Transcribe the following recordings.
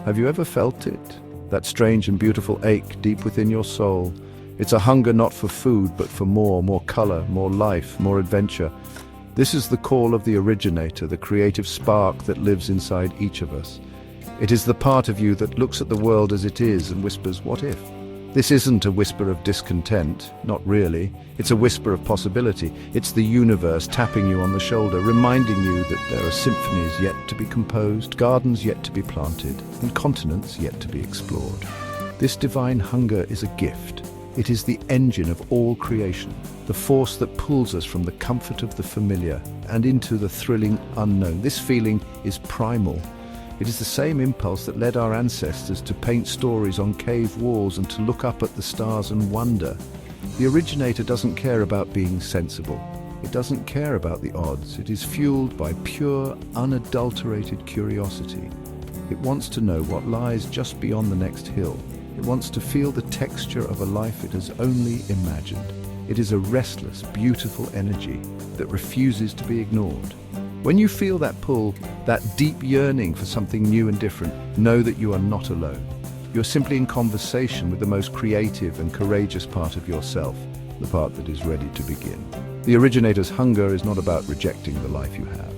Have you ever felt it? That strange and beautiful ache deep within your soul. It's a hunger not for food, but for more color, more life, more adventure. This is the call of the originator, the creative spark that lives inside each of us. It is the part of you that looks at the world as it is and whispers, what if? This isn't a whisper of discontent, not really. It's a whisper of possibility. It's the universe tapping you on the shoulder, reminding you that there are symphonies yet to be composed, gardens yet to be planted, and continents yet to be explored. This divine hunger is a gift. It is the engine of all creation, the force that pulls us from the comfort of the familiar and into the thrilling unknown. This feeling is primal. It is the same impulse that led our ancestors to paint stories on cave walls and to look up at the stars and wonder. The originator doesn't care about being sensible. It doesn't care about the odds. It is fueled by pure, unadulterated curiosity. It wants to know what lies just beyond the next hill. It wants to feel the texture of a life it has only imagined. It is a restless, beautiful energy that refuses to be ignored. When you feel that pull, that deep yearning for something new and different, know that you are not alone. You're simply in conversation with the most creative and courageous part of yourself, the part that is ready to begin. The originator's hunger is not about rejecting the life you have.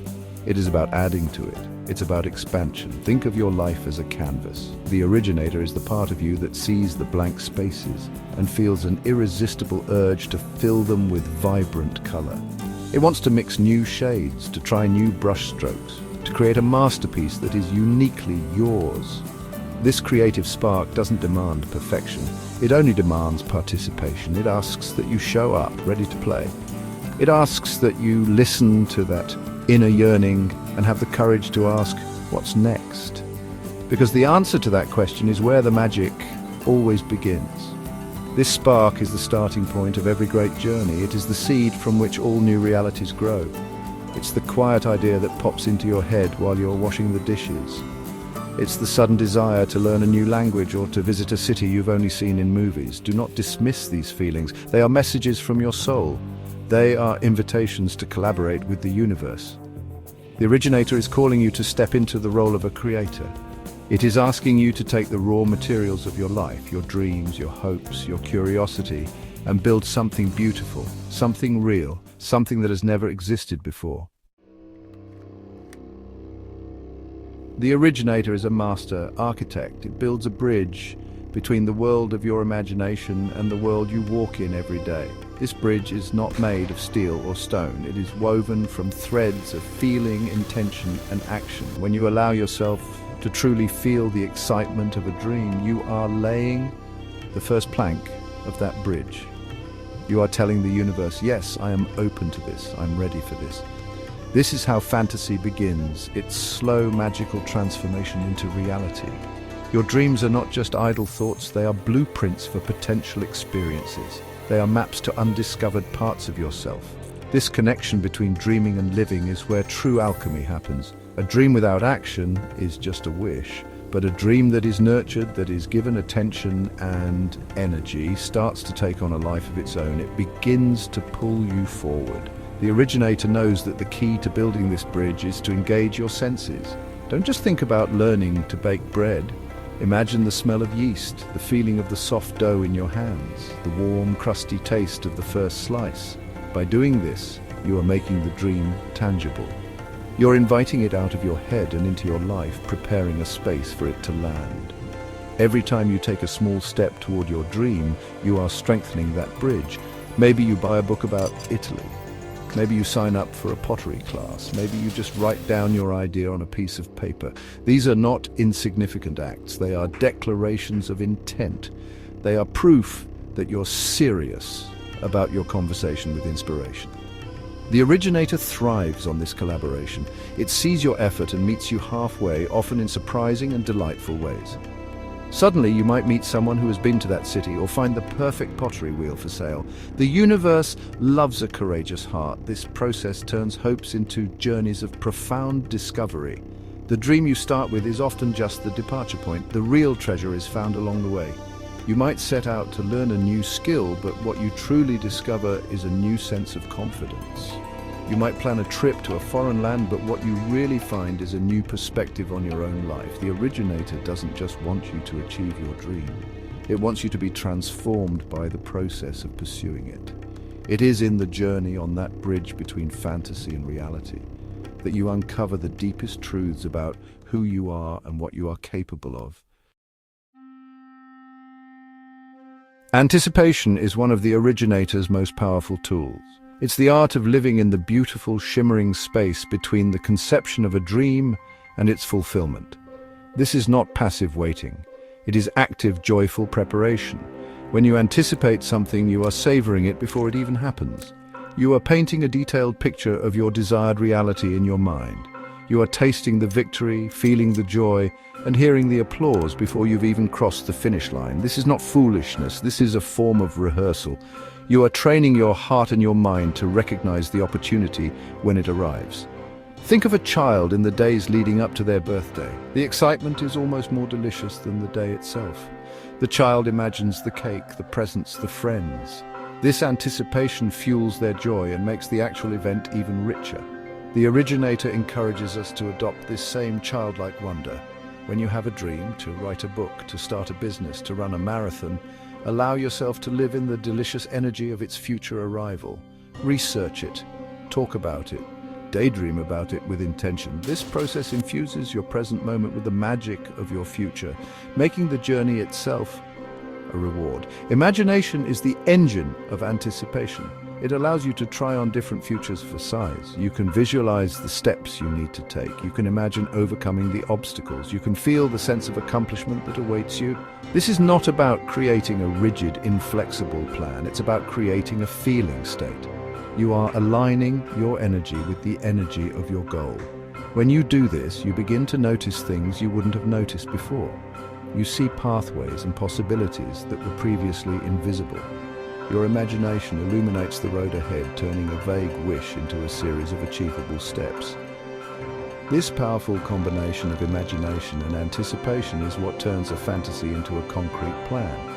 It is about adding to it. It's about expansion. Think of your life as a canvas. The originator is the part of you that sees the blank spaces and feels an irresistible urge to fill them with vibrant color. It wants to mix new shades, to try new brush strokes, to create a masterpiece that is uniquely yours. This creative spark doesn't demand perfection. It only demands participation. It asks that you show up, ready to play. It asks that you listen to that inner yearning and have the courage to ask, what's next? Because the answer to that question is where the magic always begins. This spark is the starting point of every great journey. It is the seed from which all new realities grow. It's the quiet idea that pops into your head while you're washing the dishes. It's the sudden desire to learn a new language or to visit a city you've only seen in movies. Do not dismiss these feelings. They are messages from your soul. They are invitations to collaborate with the universe. The originator is calling you to step into the role of a creator. It is asking you to take the raw materials of your life, your dreams, your hopes, your curiosity, and build something beautiful, something real, something that has never existed before. The originator is a master architect. It builds a bridge between the world of your imagination and the world you walk in every day. This bridge is not made of steel or stone. It is woven from threads of feeling, intention, and action. When you allow yourself to truly feel the excitement of a dream, you are laying the first plank of that bridge. You are telling the universe, yes, I am open to this, I'm ready for this. This is how fantasy begins, its slow magical transformation into reality. Your dreams are not just idle thoughts, they are blueprints for potential experiences. They are maps to undiscovered parts of yourself. This connection between dreaming and living is where true alchemy happens. A dream without action is just a wish, but a dream that is nurtured, that is given attention and energy, starts to take on a life of its own. It begins to pull you forward. The originator knows that the key to building this bridge is to engage your senses. Don't just think about learning to bake bread. Imagine the smell of yeast, the feeling of the soft dough in your hands, the warm, crusty taste of the first slice. By doing this, you are making the dream tangible. You're inviting it out of your head and into your life, preparing a space for it to land. Every time you take a small step toward your dream, you are strengthening that bridge. Maybe you buy a book about Italy. Maybe you sign up for a pottery class. Maybe you just write down your idea on a piece of paper. These are not insignificant acts. They are declarations of intent. They are proof that you're serious about your conversation with inspiration. The originator thrives on this collaboration. It sees your effort and meets you halfway, often in surprising and delightful ways. Suddenly, you might meet someone who has been to that city or find the perfect pottery wheel for sale. The universe loves a courageous heart. This process turns hopes into journeys of profound discovery. The dream you start with is often just the departure point. The real treasure is found along the way. You might set out to learn a new skill, but what you truly discover is a new sense of confidence. You might plan a trip to a foreign land, but what you really find is a new perspective on your own life. The originator doesn't just want you to achieve your dream. It wants you to be transformed by the process of pursuing it. It is in the journey on that bridge between fantasy and reality that you uncover the deepest truths about who you are and what you are capable of. Anticipation is one of the originator's most powerful tools. It's the art of living in the beautiful, shimmering space between the conception of a dream and its fulfillment. This is not passive waiting. It is active, joyful preparation. When you anticipate something, you are savoring it before it even happens. You are painting a detailed picture of your desired reality in your mind. You are tasting the victory, feeling the joy, and hearing the applause before you've even crossed the finish line. This is not foolishness. This is a form of rehearsal. You are training your heart and your mind to recognize the opportunity when it arrives. Think of a child in the days leading up to their birthday. The excitement is almost more delicious than the day itself. The child imagines the cake, the presents, the friends. This anticipation fuels their joy and makes the actual event even richer. The originator encourages us to adopt this same childlike wonder. When you have a dream, to write a book, to start a business, to run a marathon, allow yourself to live in the delicious energy of its future arrival. Research it, talk about it, daydream about it with intention. This process infuses your present moment with the magic of your future, making the journey itself a reward. Imagination is the engine of anticipation. It allows you to try on different futures for size. You can visualize the steps you need to take. You can imagine overcoming the obstacles. You can feel the sense of accomplishment that awaits you. This is not about creating a rigid, inflexible plan. It's about creating a feeling state. You are aligning your energy with the energy of your goal. When you do this, you begin to notice things you wouldn't have noticed before. You see pathways and possibilities that were previously invisible. Your imagination illuminates the road ahead, turning a vague wish into a series of achievable steps. This powerful combination of imagination and anticipation is what turns a fantasy into a concrete plan.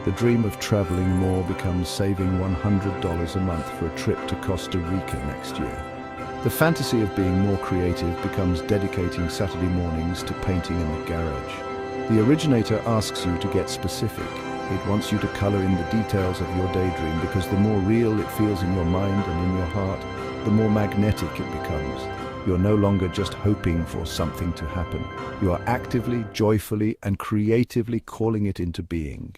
The dream of traveling more becomes saving $100 a month for a trip to Costa Rica next year. The fantasy of being more creative becomes dedicating Saturday mornings to painting in the garage. The originator asks you to get specific. It wants you to color in the details of your daydream, because the more real it feels in your mind and in your heart, the more magnetic it becomes. You're no longer just hoping for something to happen. You are actively, joyfully, and creatively calling it into being.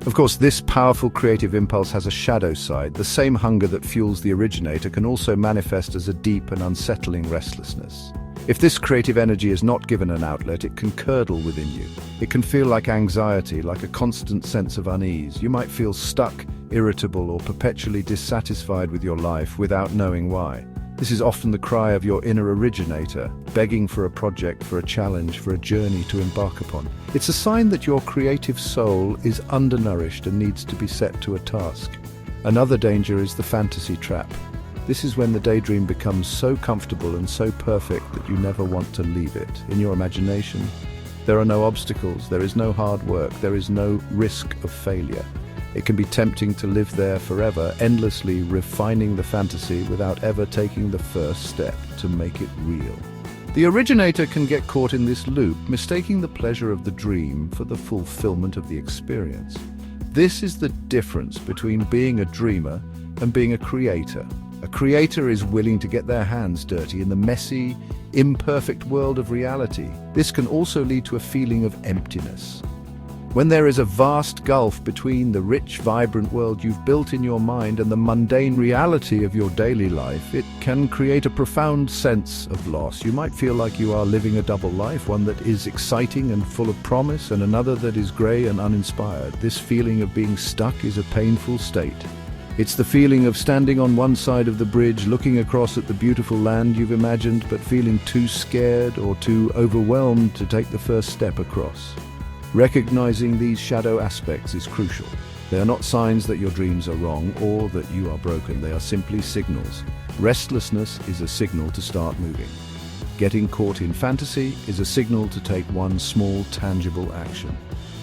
Of course, this powerful creative impulse has a shadow side. The same hunger that fuels the originator can also manifest as a deep and unsettling restlessness. If this creative energy is not given an outlet, it can curdle within you. It can feel like anxiety, like a constant sense of unease. You might feel stuck, irritable, or perpetually dissatisfied with your life without knowing why. This is often the cry of your inner originator, begging for a project, for a challenge, for a journey to embark upon. It's a sign that your creative soul is undernourished and needs to be set to a task. Another danger is the fantasy trap. This is when the daydream becomes so comfortable and so perfect that you never want to leave it. In your imagination, there are no obstacles, there is no hard work, there is no risk of failure. It can be tempting to live there forever, endlessly refining the fantasy without ever taking the first step to make it real. The originator can get caught in this loop, mistaking the pleasure of the dream for the fulfillment of the experience. This is the difference between being a dreamer and being a creator. A creator is willing to get their hands dirty in the messy, imperfect world of reality. This can also lead to a feeling of emptiness. When there is a vast gulf between the rich, vibrant world you've built in your mind and the mundane reality of your daily life, it can create a profound sense of loss. You might feel like you are living a double life, one that is exciting and full of promise, and another that is grey and uninspired. This feeling of being stuck is a painful state. It's the feeling of standing on one side of the bridge, looking across at the beautiful land you've imagined, but feeling too scared or too overwhelmed to take the first step across. Recognizing these shadow aspects is crucial. They are not signs that your dreams are wrong or that you are broken. They are simply signals. Restlessness is a signal to start moving. Getting caught in fantasy is a signal to take one small, tangible action.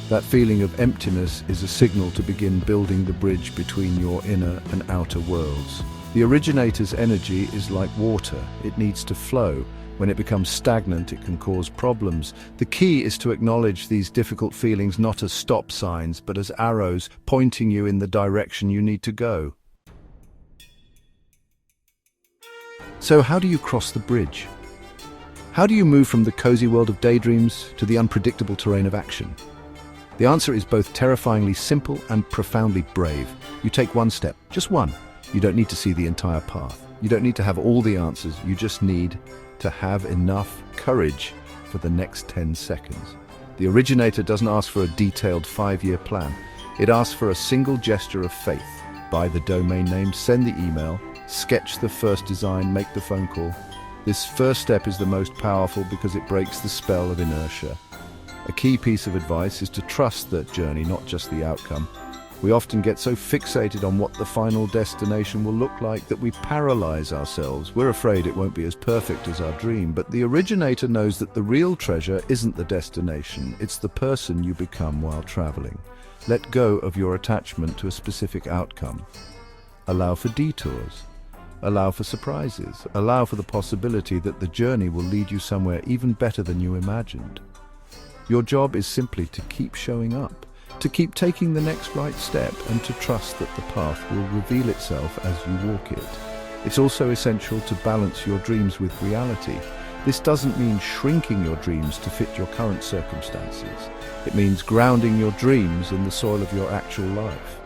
That feeling of emptiness is a signal to begin building the bridge between your inner and outer worlds. The originator's energy is like water. It needs to flow. When it becomes stagnant, it can cause problems. The key is to acknowledge these difficult feelings not as stop signs, but as arrows pointing you in the direction you need to go. So how do you cross the bridge? How do you move from the cozy world of daydreams to the unpredictable terrain of action? The answer is both terrifyingly simple and profoundly brave. You take one step, just one. You don't need to see the entire path. You don't need to have all the answers. You just need to have enough courage for the next 10 seconds. The originator doesn't ask for a detailed 5-year plan. It asks for a single gesture of faith. Buy the domain name, send the email, sketch the first design, make the phone call. This first step is the most powerful because it breaks the spell of inertia. A key piece of advice is to trust that journey, not just the outcome. We often get so fixated on what the final destination will look like that we paralyze ourselves. We're afraid it won't be as perfect as our dream, but the originator knows that the real treasure isn't the destination, it's the person you become while traveling. Let go of your attachment to a specific outcome. Allow for detours. Allow for surprises. Allow for the possibility that the journey will lead you somewhere even better than you imagined. Your job is simply to keep showing up, to keep taking the next right step, and to trust that the path will reveal itself as you walk it. It's also essential to balance your dreams with reality. This doesn't mean shrinking your dreams to fit your current circumstances. It means grounding your dreams in the soil of your actual life.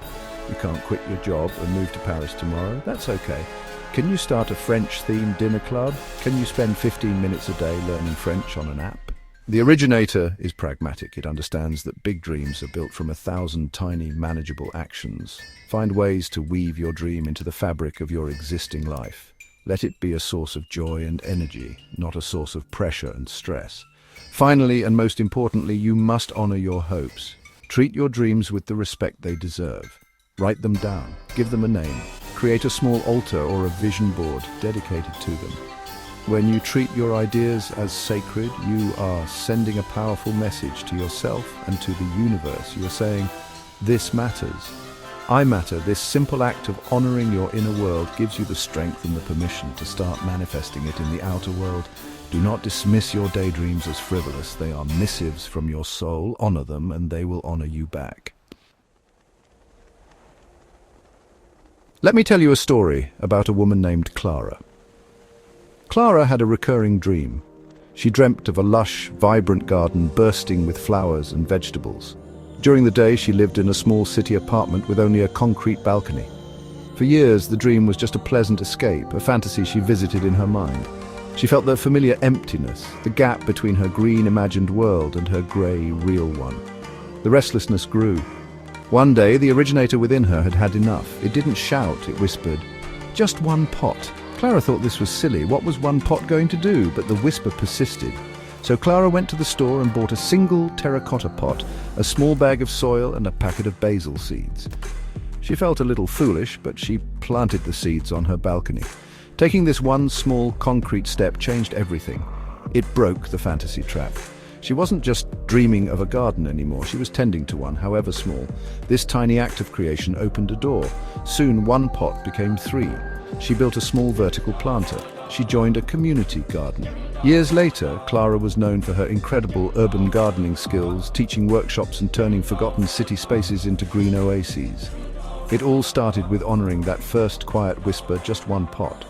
You can't quit your job and move to Paris tomorrow. That's okay. Can you start a French-themed dinner club? Can you spend 15 minutes a day learning French on an app? The originator is pragmatic. It understands that big dreams are built from 1,000 tiny, manageable actions. Find ways to weave your dream into the fabric of your existing life. Let it be a source of joy and energy, not a source of pressure and stress. Finally, and most importantly, you must honor your hopes. Treat your dreams with the respect they deserve. Write them down. Give them a name. Create a small altar or a vision board dedicated to them. When you treat your ideas as sacred, you are sending a powerful message to yourself and to the universe. You are saying, this matters. I matter. This simple act of honoring your inner world gives you the strength and the permission to start manifesting it in the outer world. Do not dismiss your daydreams as frivolous. They are missives from your soul. Honor them, and they will honor you back. Let me tell you a story about a woman named Clara. Clara had a recurring dream. She dreamt of a lush, vibrant garden bursting with flowers and vegetables. During the day, she lived in a small city apartment with only a concrete balcony. For years, the dream was just a pleasant escape, a fantasy she visited in her mind. She felt the familiar emptiness, the gap between her green imagined world and her grey, real one. The restlessness grew. One day, the originator within her had had enough. It didn't shout, it whispered, "Just one pot." Clara thought this was silly. What was one pot going to do? But the whisper persisted. So Clara went to the store and bought a single terracotta pot, a small bag of soil and a packet of basil seeds. She felt a little foolish, but she planted the seeds on her balcony. Taking this one small concrete step changed everything. It broke the fantasy trap. She wasn't just dreaming of a garden anymore, she was tending to one, however small. This tiny act of creation opened a door. Soon one pot became 3. She built a small vertical planter. She joined a community garden. Years later, Clara was known for her incredible urban gardening skills, teaching workshops and turning forgotten city spaces into green oases. It all started with honoring that first quiet whisper, just one pot.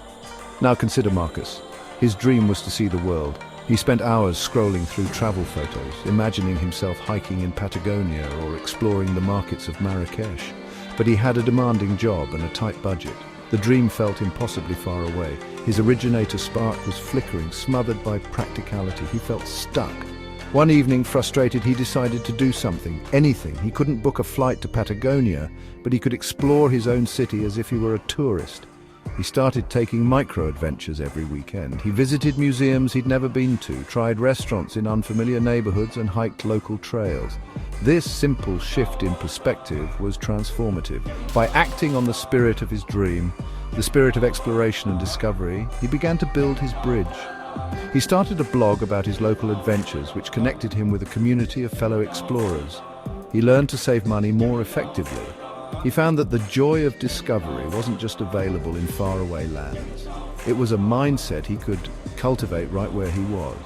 Now consider Marcus. His dream was to see the world. He spent hours scrolling through travel photos, imagining himself hiking in Patagonia or exploring the markets of Marrakesh. But he had a demanding job and a tight budget. The dream felt impossibly far away. His originator spark was flickering, smothered by practicality. He felt stuck. One evening, frustrated, he decided to do something, anything. He couldn't book a flight to Patagonia, but he could explore his own city as if he were a tourist. He started taking micro-adventures every weekend. He visited museums he'd never been to, tried restaurants in unfamiliar neighborhoods, and hiked local trails. This simple shift in perspective was transformative. By acting on the spirit of his dream, the spirit of exploration and discovery, he began to build his bridge. He started a blog about his local adventures, which connected him with a community of fellow explorers. He learned to save money more effectively. He found that the joy of discovery wasn't just available in faraway lands. It was a mindset he could cultivate right where he was.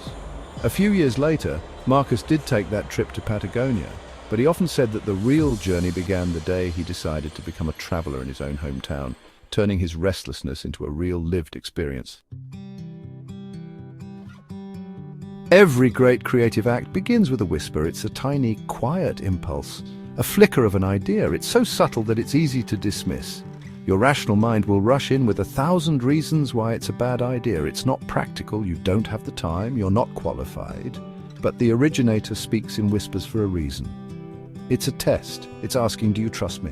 A few years later, Marcus did take that trip to Patagonia, but he often said that the real journey began the day he decided to become a traveler in his own hometown, turning his restlessness into a real lived experience. Every great creative act begins with a whisper. It's a tiny, quiet impulse, a flicker of an idea. It's so subtle that it's easy to dismiss. Your rational mind will rush in with 1,000 reasons why it's a bad idea. It's not practical, you don't have the time, you're not qualified. But the originator speaks in whispers for a reason. It's a test. It's asking, do you trust me?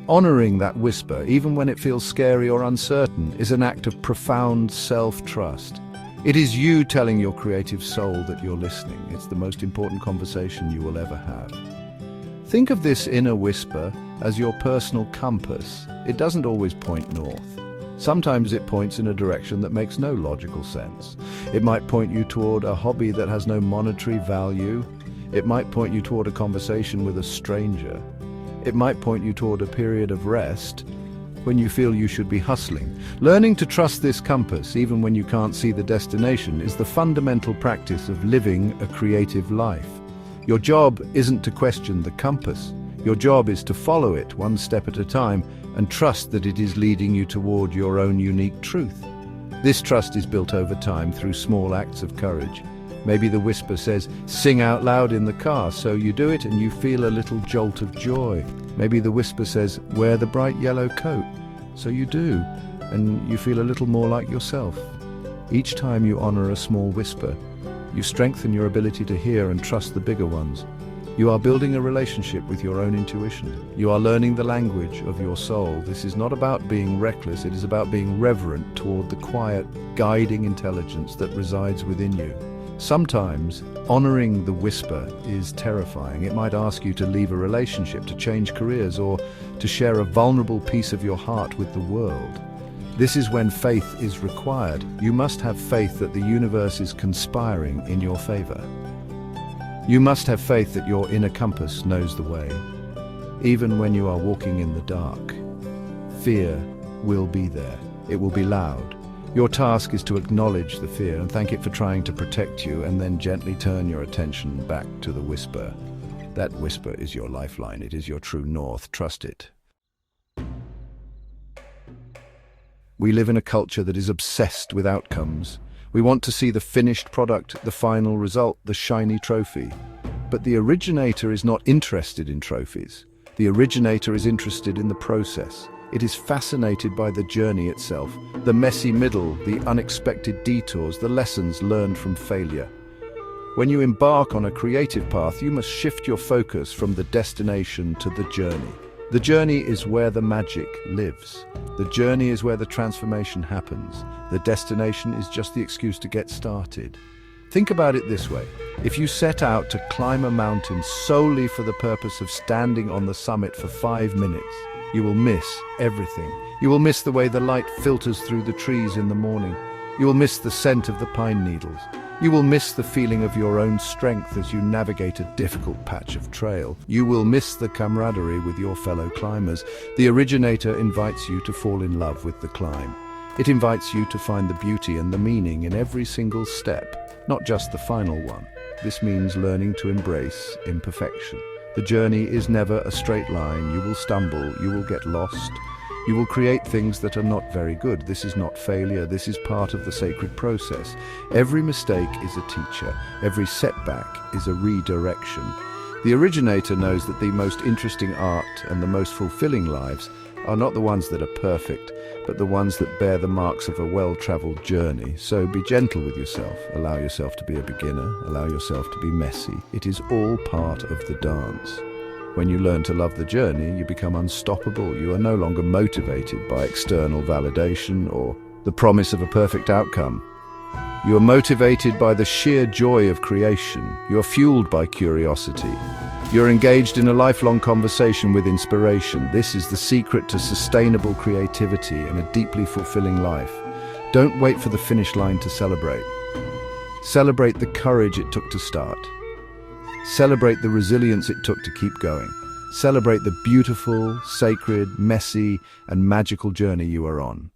Honoring that whisper, even when it feels scary or uncertain, is an act of profound self-trust. It is you telling your creative soul that you're listening. It's the most important conversation you will ever have. Think of this inner whisper as your personal compass. It doesn't always point north. Sometimes it points in a direction that makes no logical sense. It might point you toward a hobby that has no monetary value. It might point you toward a conversation with a stranger. It might point you toward a period of rest when you feel you should be hustling. Learning to trust this compass, even when you can't see the destination, is the fundamental practice of living a creative life. Your job isn't to question the compass. Your job is to follow it one step at a time and trust that it is leading you toward your own unique truth. This trust is built over time through small acts of courage. Maybe the whisper says, sing out loud in the car, so you do it and you feel a little jolt of joy. Maybe the whisper says, wear the bright yellow coat, so you do, and you feel a little more like yourself. Each time you honor a small whisper, you strengthen your ability to hear and trust the bigger ones. You are building a relationship with your own intuition. You are learning the language of your soul. This is not about being reckless, it is about being reverent toward the quiet, guiding intelligence that resides within you. Sometimes, honoring the whisper is terrifying. It might ask you to leave a relationship, to change careers, or to share a vulnerable piece of your heart with the world. This is when faith is required. You must have faith that the universe is conspiring in your favor. You must have faith that your inner compass knows the way. Even when you are walking in the dark, fear will be there. It will be loud. Your task is to acknowledge the fear and thank it for trying to protect you, and then gently turn your attention back to the whisper. That whisper is your lifeline. It is your true north. Trust it. We live in a culture that is obsessed with outcomes. We want to see the finished product, the final result, the shiny trophy. But the originator is not interested in trophies. The originator is interested in the process. It is fascinated by the journey itself, the messy middle, the unexpected detours, the lessons learned from failure. When you embark on a creative path, you must shift your focus from the destination to the journey. The journey is where the magic lives. The journey is where the transformation happens. The destination is just the excuse to get started. Think about it this way. If you set out to climb a mountain solely for the purpose of standing on the summit for 5 minutes, you will miss everything. You will miss the way the light filters through the trees in the morning. You will miss the scent of the pine needles. You will miss the feeling of your own strength as you navigate a difficult patch of trail. You will miss the camaraderie with your fellow climbers. The originator invites you to fall in love with the climb. It invites you to find the beauty and the meaning in every single step, not just the final one. This means learning to embrace imperfection. The journey is never a straight line. You will stumble, you will get lost. You will create things that are not very good. This is not failure. This is part of the sacred process. Every mistake is a teacher. Every setback is a redirection. The originator knows that the most interesting art and the most fulfilling lives are not the ones that are perfect, but the ones that bear the marks of a well-traveled journey. So be gentle with yourself. Allow yourself to be a beginner. Allow yourself to be messy. It is all part of the dance. When you learn to love the journey, you become unstoppable. You are no longer motivated by external validation or the promise of a perfect outcome. You are motivated by the sheer joy of creation. You are fueled by curiosity. You're engaged in a lifelong conversation with inspiration. This is the secret to sustainable creativity and a deeply fulfilling life. Don't wait for the finish line to celebrate. Celebrate the courage it took to start. Celebrate the resilience it took to keep going. Celebrate the beautiful, sacred, messy, and magical journey you are on.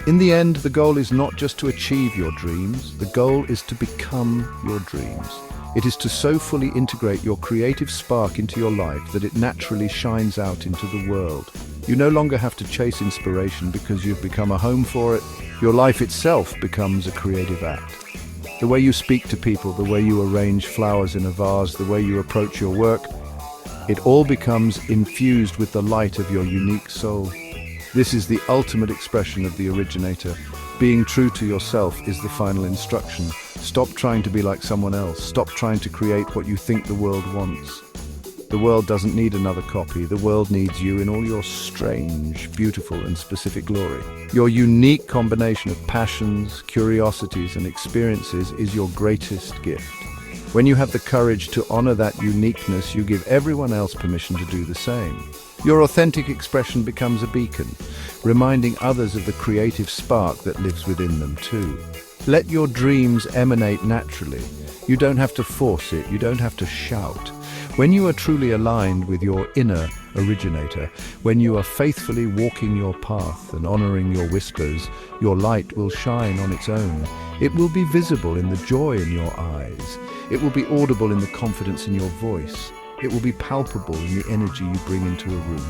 In the end, the goal is not just to achieve your dreams, the goal is to become your dreams. It is to so fully integrate your creative spark into your life that it naturally shines out into the world. You no longer have to chase inspiration because you've become a home for it. Your life itself becomes a creative act. The way you speak to people, the way you arrange flowers in a vase, the way you approach your work, it all becomes infused with the light of your unique soul. This is the ultimate expression of the originator. Being true to yourself is the final instruction. Stop trying to be like someone else. Stop trying to create what you think the world wants. The world doesn't need another copy. The world needs you in all your strange, beautiful, and specific glory. Your unique combination of passions, curiosities, and experiences is your greatest gift. When you have the courage to honor that uniqueness, you give everyone else permission to do the same. Your authentic expression becomes a beacon, reminding others of the creative spark that lives within them too. Let your dreams emanate naturally. You don't have to force it, you don't have to shout. When you are truly aligned with your inner originator, when you are faithfully walking your path and honoring your whispers, your light will shine on its own. It will be visible in the joy in your eyes. It will be audible in the confidence in your voice. It will be palpable in the energy you bring into a room.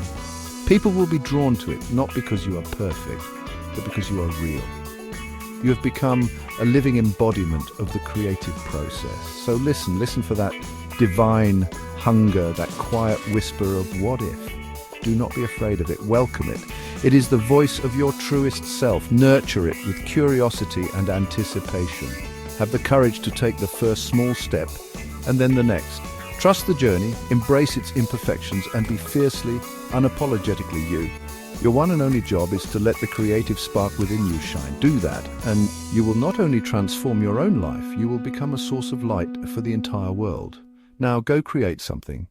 People will be drawn to it, not because you are perfect, but because you are real. You have become a living embodiment of the creative process. So listen for that divine hunger, that quiet whisper of what if. Do not be afraid of it, welcome it. It is the voice of your truest self. Nurture it with curiosity and anticipation. Have the courage to take the first small step and then the next. Trust the journey, embrace its imperfections, and be fiercely, unapologetically you. Your one and only job is to let the creative spark within you shine. Do that, and you will not only transform your own life, you will become a source of light for the entire world. Now go create something.